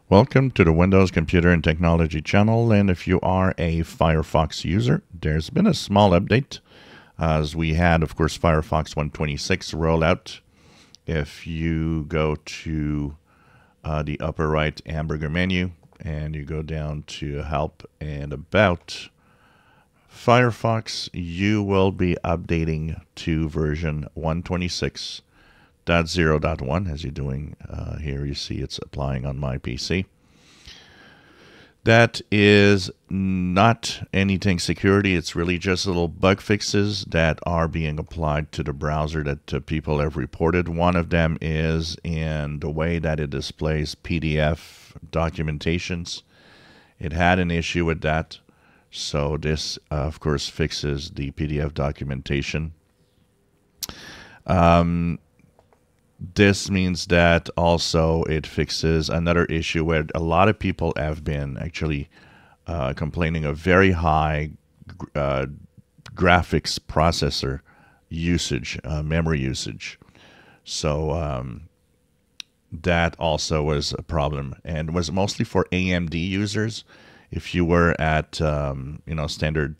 Welcome to the Windows Computer and Technology channel, and if you are a Firefox user, there's been a small update as we had, of course, Firefox 126 rollout. If you go to the upper right hamburger menu and you go down to Help and About Firefox, you will be updating to version 126.0.1 as you're doing here. You see it's applying on my PC. That is not anything security. It's really just little bug fixes that are being applied to the browser that people have reported. One of them is in the way that it displays PDF documentations. It had an issue with that. So this, of course, fixes the PDF documentation. This means that also it fixes another issue where a lot of people have been actually complaining of very high graphics processor usage, memory usage. So that also was a problem, and was mostly for AMD users. If you were at standard.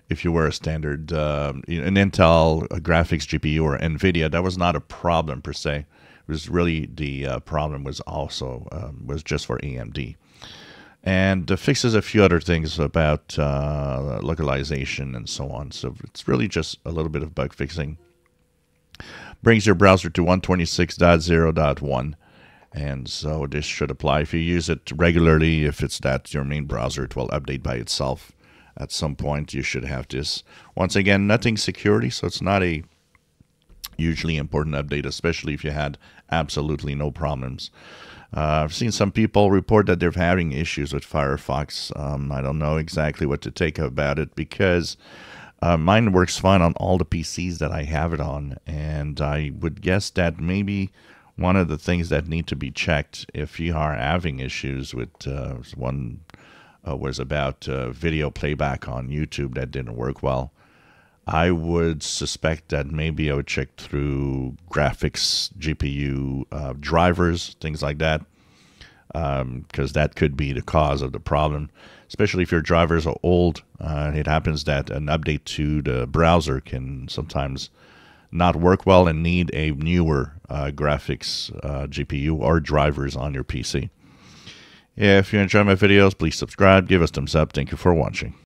If you were a standard an Intel graphics GPU or NVIDIA, that was not a problem per se. It was really the problem was also was just for AMD. And fixes a few other things about localization and so on. So it's really just a little bit of bug fixing. Brings your browser to 126.0.1. And so this should apply. If you use it regularly, if it's your main browser, it will update by itself. At some point, you should have this. Once again, nothing security, so it's not a hugely important update, especially if you had absolutely no problems. I've seen some people report that they're having issues with Firefox. I don't know exactly what to take about it because mine works fine on all the PCs that I have it on, and I would guess that maybe one of the things that need to be checked if you are having issues with one was about video playback on YouTube that didn't work well. I would suspect that maybe I would check through graphics, GPU drivers, things like that, because that could be the cause of the problem, especially if your drivers are old. It happens that an update to the browser can sometimes not work well and need a newer graphics GPU or drivers on your PC. If you enjoy my videos, please subscribe, give us a thumbs up. Thank you for watching.